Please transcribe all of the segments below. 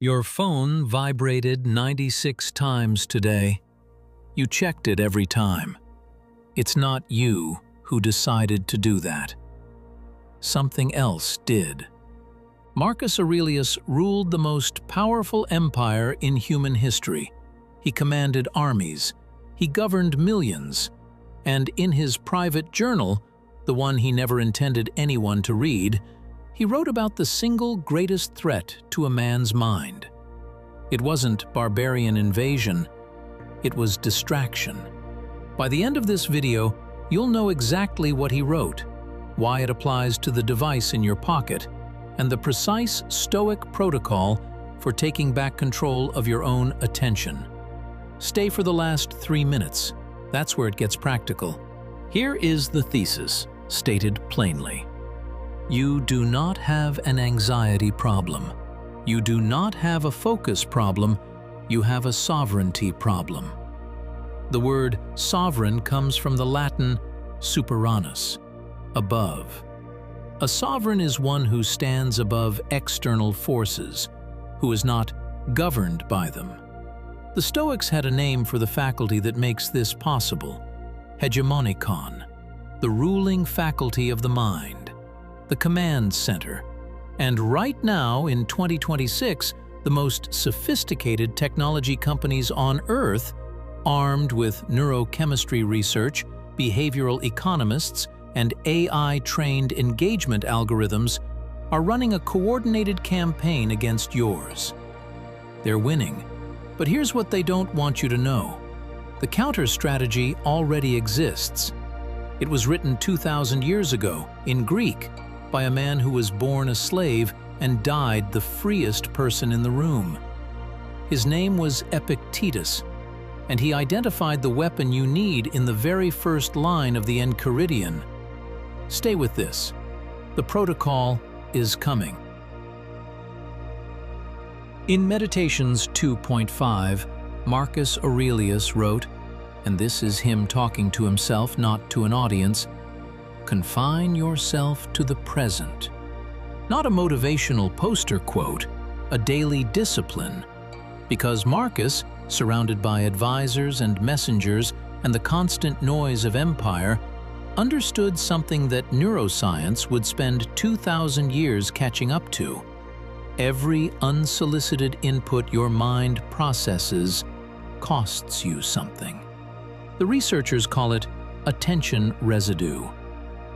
Your phone vibrated 96 times today. You checked it every time. It's not you who decided to do that. Something else did. Marcus Aurelius ruled the most powerful empire in human history. He commanded armies. He governed millions. And in his private journal, the one he never intended anyone to read, he wrote about the single greatest threat to a man's mind. It wasn't barbarian invasion, it was distraction. By the end of this video, you'll know exactly what he wrote, why it applies to the device in your pocket, and the precise Stoic protocol for taking back control of your own attention. Stay for the last 3 minutes. That's where it gets practical. Here is the thesis, stated plainly. You do not have an anxiety problem. You do not have a focus problem. You have a sovereignty problem. The word sovereign comes from the Latin superanus, above. A sovereign is one who stands above external forces, who is not governed by them. The Stoics had a name for the faculty that makes this possible, hegemonikon, the ruling faculty of the mind, the command center. And right now, in 2026, the most sophisticated technology companies on Earth, armed with neurochemistry research, behavioral economists, and AI-trained engagement algorithms, are running a coordinated campaign against yours. They're winning, but here's what they don't want you to know. The counter-strategy already exists. It was written 2,000 years ago, in Greek, by a man who was born a slave and died the freest person in the room. His name was Epictetus, and he identified the weapon you need in the very first line of the Enchiridion. Stay with this. The protocol is coming. In Meditations 2.5, Marcus Aurelius wrote, and this is him talking to himself, not to an audience, confine yourself to the present. Not a motivational poster quote, a daily discipline. Because Marcus, surrounded by advisors and messengers and the constant noise of empire, understood something that neuroscience would spend 2,000 years catching up to. Every unsolicited input your mind processes costs you something. The researchers call it attention residue.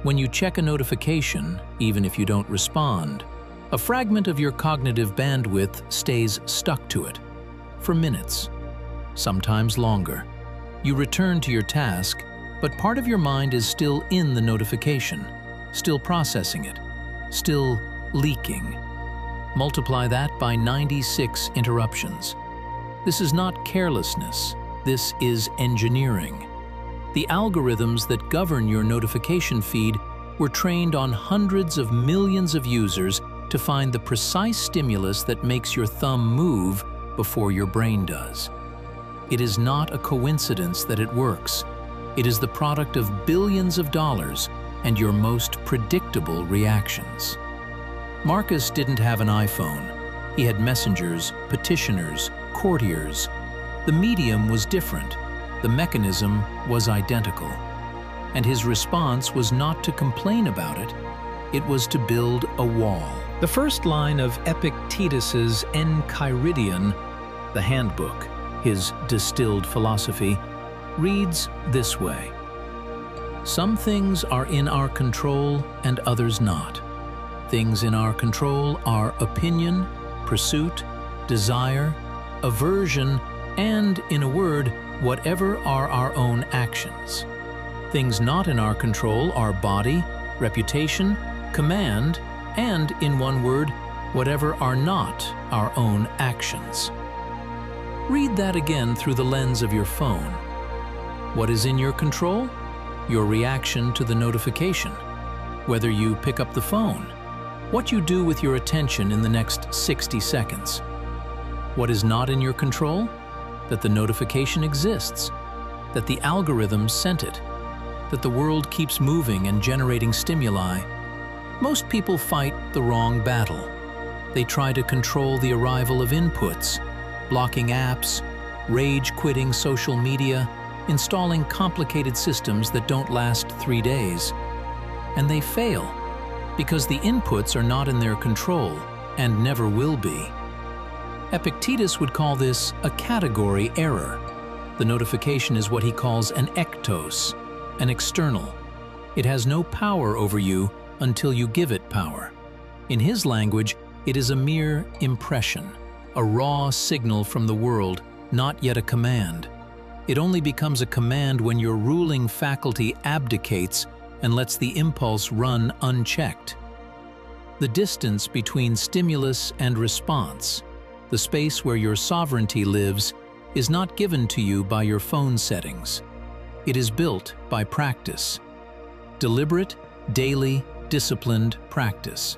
When you check a notification, even if you don't respond, a fragment of your cognitive bandwidth stays stuck to it for minutes, sometimes longer. You return to your task, but part of your mind is still in the notification, still processing it, still leaking. Multiply that by 96 interruptions. This is not carelessness, this is engineering. The algorithms that govern your notification feed were trained on hundreds of millions of users to find the precise stimulus that makes your thumb move before your brain does. It is not a coincidence that it works. It is the product of billions of dollars and your most predictable reactions. Marcus didn't have an iPhone. He had messengers, petitioners, courtiers. The medium was different. The mechanism was identical. And his response was not to complain about it. It was to build a wall. The first line of Epictetus's Enchiridion, the handbook, his distilled philosophy, reads this way. Some things are in our control and others not. Things in our control are opinion, pursuit, desire, aversion, and, in a word, whatever are our own actions. Things not in our control are body, reputation, command, and, in one word, whatever are not our own actions. Read that again through the lens of your phone. What is in your control? Your reaction to the notification. Whether you pick up the phone. What you do with your attention in the next 60 seconds. What is not in your control? That the notification exists. That the algorithm sent it. That the world keeps moving and generating stimuli. Most people fight the wrong battle. They try to control the arrival of inputs, blocking apps, rage-quitting social media, installing complicated systems that don't last 3 days. And they fail, because the inputs are not in their control and never will be. Epictetus would call this a category error. The notification is what he calls an ektos, an external. It has no power over you until you give it power. In his language, it is a mere impression, a raw signal from the world, not yet a command. It only becomes a command when your ruling faculty abdicates and lets the impulse run unchecked. The distance between stimulus and response, the space where your sovereignty lives, is not given to you by your phone settings. It is built by practice. Deliberate, daily, disciplined practice.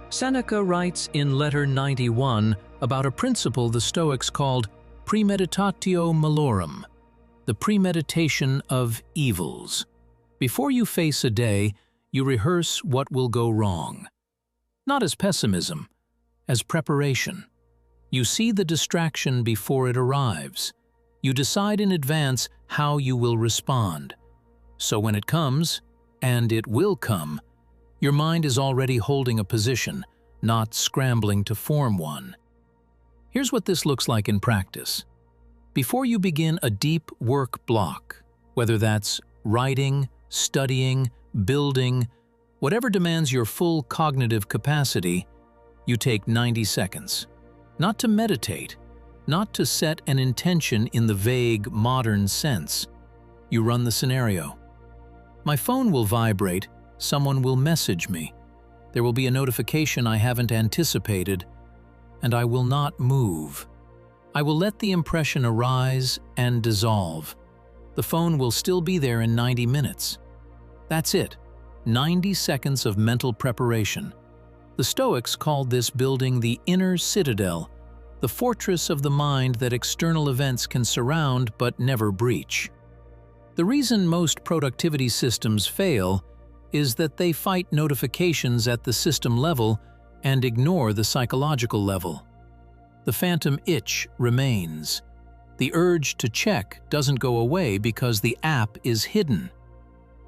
Seneca writes in Letter 91 about a principle the Stoics called Premeditatio Malorum, the premeditation of evils. Before you face a day, you rehearse what will go wrong. Not as pessimism, as preparation. You see the distraction before it arrives. You decide in advance how you will respond. So when it comes, and it will come, your mind is already holding a position, not scrambling to form one. Here's what this looks like in practice. Before you begin a deep work block, whether that's writing, studying, building, whatever demands your full cognitive capacity, you take 90 seconds. Not to meditate, not to set an intention in the vague, modern sense. You run the scenario. My phone will vibrate, someone will message me. There will be a notification I haven't anticipated, and I will not move. I will let the impression arise and dissolve. The phone will still be there in 90 minutes. That's it, 90 seconds of mental preparation. The Stoics called this building the inner citadel, the fortress of the mind that external events can surround but never breach. The reason most productivity systems fail is that they fight notifications at the system level and ignore the psychological level. The phantom itch remains. The urge to check doesn't go away because the app is hidden.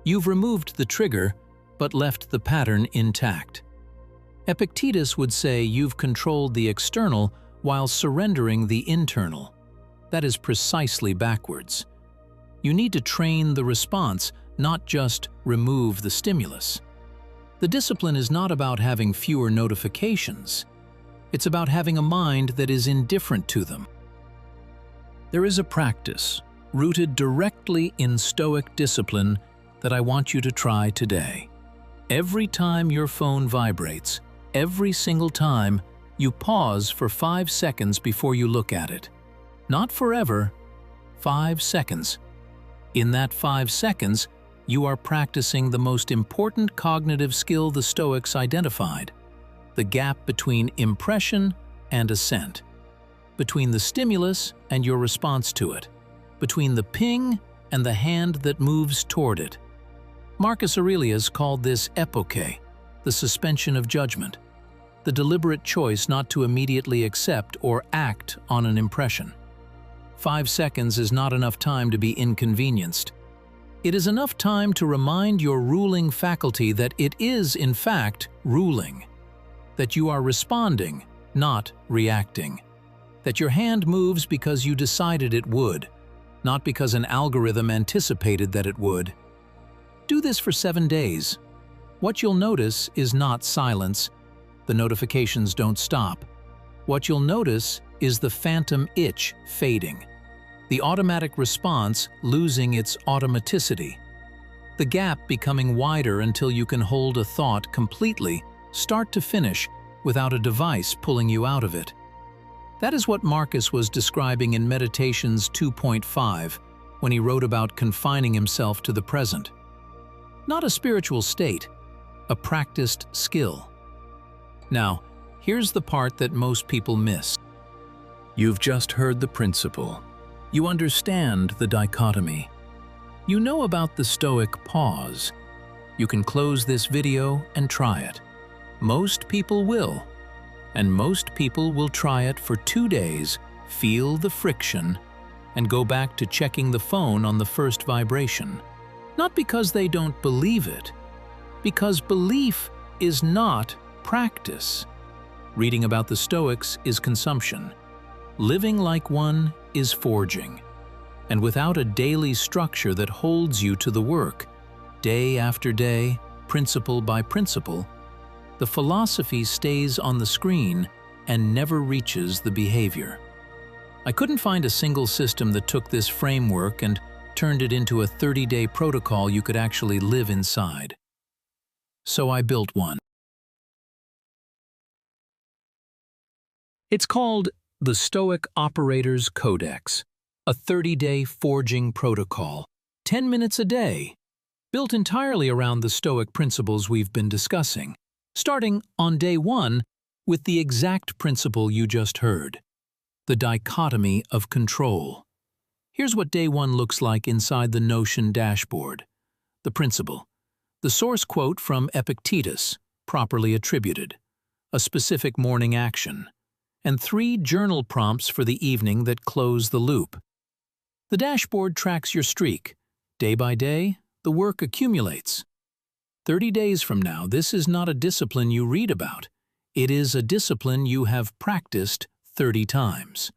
You've removed the trigger, but left the pattern intact. Epictetus would say you've controlled the external while surrendering the internal. That is precisely backwards. You need to train the response, not just remove the stimulus. The discipline is not about having fewer notifications. It's about having a mind that is indifferent to them. There is a practice rooted directly in Stoic discipline that I want you to try today. Every time your phone vibrates, every single time, you pause for 5 seconds before you look at it. Not forever, 5 seconds. In that 5 seconds, you are practicing the most important cognitive skill the Stoics identified: the gap between impression and assent, between the stimulus and your response to it, between the ping and the hand that moves toward it. Marcus Aurelius called this epoche, the suspension of judgment, the deliberate choice not to immediately accept or act on an impression. 5 seconds is not enough time to be inconvenienced. It is enough time to remind your ruling faculty that it is, in fact, ruling, that you are responding, not reacting, that your hand moves because you decided it would, not because an algorithm anticipated that it would. Do this for 7 days. What you'll notice is not silence. The notifications don't stop. What you'll notice is the phantom itch fading, the automatic response losing its automaticity, the gap becoming wider until you can hold a thought completely, start to finish, without a device pulling you out of it. That is what Marcus was describing in Meditations 2.5 when he wrote about confining himself to the present. Not a spiritual state, a practiced skill. Now, here's the part that most people miss. You've just heard the principle. You understand the dichotomy. You know about the Stoic Pause. You can close this video and try it. Most people will. and most people will try it for 2 days, feel the friction, and go back to checking the phone on the first vibration. Not because they don't believe it, because belief is not practice. Reading about the Stoics is consumption. Living like one is forging. And without a daily structure that holds you to the work, day after day, principle by principle, the philosophy stays on the screen and never reaches the behavior. I couldn't find a single system that took this framework and turned it into a 30-day protocol you could actually live inside. So I built one. It's called the Stoic Operator's Codex, a 30-day forging protocol, 10 minutes a day, built entirely around the Stoic principles we've been discussing, starting on day 1 with the exact principle you just heard, the dichotomy of control. Here's what day 1 looks like inside the Notion dashboard. The principle. The source quote from Epictetus, properly attributed. A specific morning action. And 3 journal prompts for the evening that close the loop. The dashboard tracks your streak. Day by day, the work accumulates. 30 days from now, this is not a discipline you read about. It is a discipline you have practiced 30 times.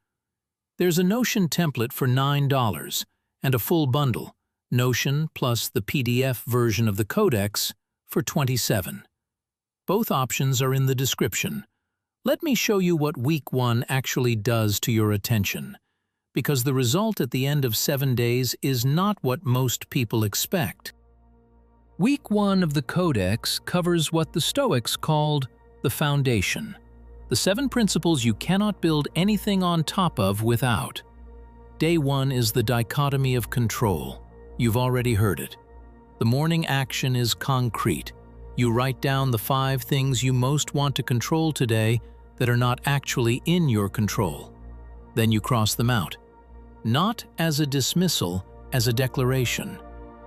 There's a Notion template for $9 and a full bundle, Notion plus the PDF version of the Codex, for $27. Both options are in the description. Let me show you what week 1 actually does to your attention, because the result at the end of 7 days is not what most people expect. Week 1 of the Codex covers what the Stoics called the foundation, the 7 principles you cannot build anything on top of without. Day 1 is the dichotomy of control. You've already heard it. The morning action is concrete. You write down the 5 things you most want to control today that are not actually in your control. Then you cross them out. Not as a dismissal, as a declaration.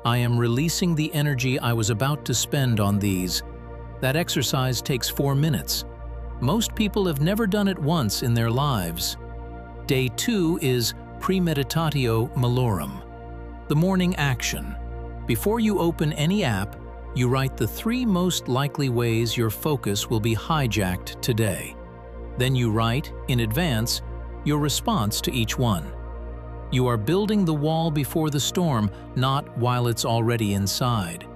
I am releasing the energy I was about to spend on these. That exercise takes 4 minutes. Most people have never done it once in their lives. Day 2 is Premeditatio Malorum, the morning action. Before you open any app, you write the 3 most likely ways your focus will be hijacked today. Then you write, in advance, your response to each one. You are building the wall before the storm, not while it's already inside.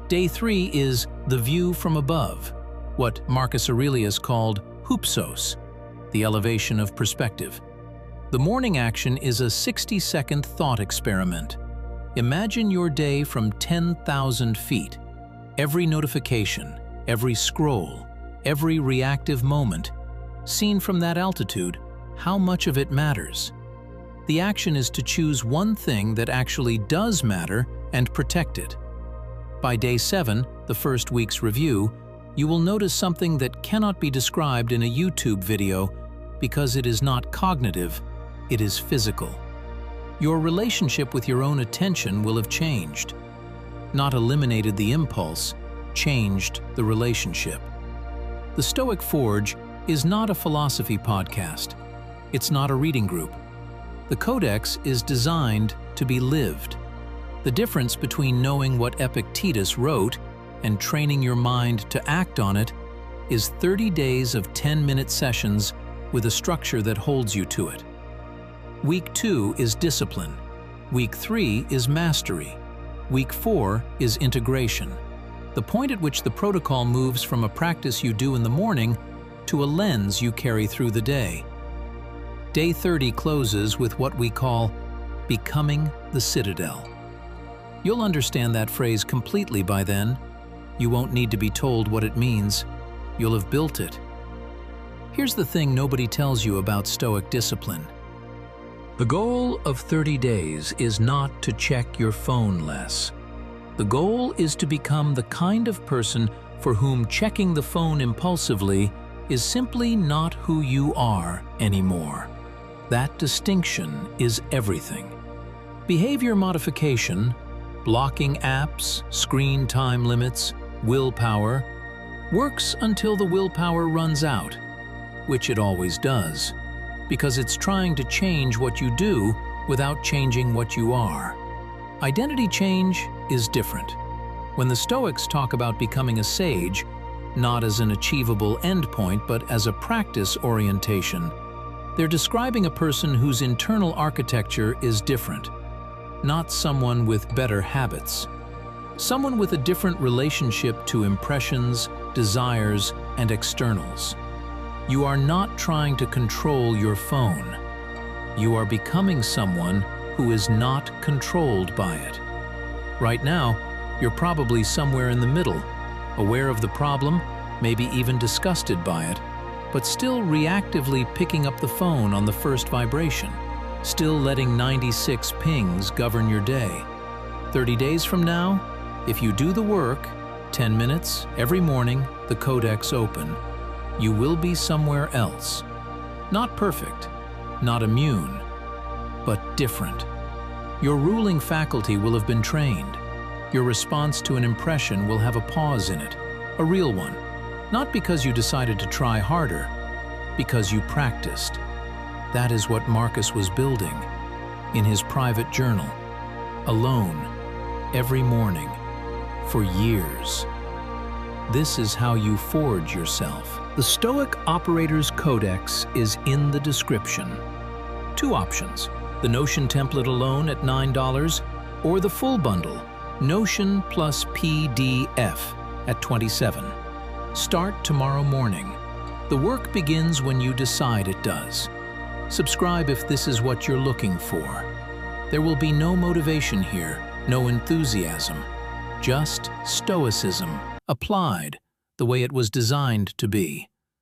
Day 3 is the view from above, what Marcus Aurelius called hupsos, the elevation of perspective. The morning action is a 60-second thought experiment. Imagine your day from 10,000 feet. Every notification, every scroll, every reactive moment. Seen from that altitude, how much of it matters? The action is to choose one thing that actually does matter and protect it. By day 7, the first week's review, you will notice something that cannot be described in a YouTube video because it is not cognitive, it is physical. Your relationship with your own attention will have changed. Not eliminated the impulse, changed the relationship. The Stoic Forge is not a philosophy podcast. It's not a reading group. The Codex is designed to be lived. The difference between knowing what Epictetus wrote and training your mind to act on it is 30 days of 10-minute sessions with a structure that holds you to it. Week 2 is discipline. Week 3 is mastery. Week 4 is integration. The point at which the protocol moves from a practice you do in the morning to a lens you carry through the day. Day 30 closes with what we call becoming the citadel. You'll understand that phrase completely by then. You won't need to be told what it means. You'll have built it. Here's the thing nobody tells you about Stoic discipline. The goal of 30 days is not to check your phone less. The goal is to become the kind of person for whom checking the phone impulsively is simply not who you are anymore. That distinction is everything. Behavior modification, blocking apps, screen time limits, willpower, works until the willpower runs out. which it always does, because it's trying to change what you do without changing what you are. Identity change is different. When the Stoics talk about becoming a sage, not as an achievable endpoint but as a practice orientation, they're describing a person whose internal architecture is different, not someone with better habits. Someone with a different relationship to impressions, desires, and externals. You are not trying to control your phone. You are becoming someone who is not controlled by it. Right now, you're probably somewhere in the middle, aware of the problem, maybe even disgusted by it, but still reactively picking up the phone on the first vibration, still letting 96 pings govern your day. 30 days from now, if you do the work, 10 minutes, every morning, the Codex open, you will be somewhere else. Not perfect, not immune, but different. Your ruling faculty will have been trained. Your response to an impression will have a pause in it, a real one. Not because you decided to try harder, because you practiced. That is what Marcus was building in his private journal, alone, every morning, for years. This is how you forge yourself. The Stoic Operator's Codex is in the description. 2 options, the Notion template alone at $9 or the full bundle, Notion plus PDF at $27. Start tomorrow morning. The work begins when you decide it does. Subscribe if this is what you're looking for. There will be no motivation here, no enthusiasm, just stoicism, applied the way it was designed to be.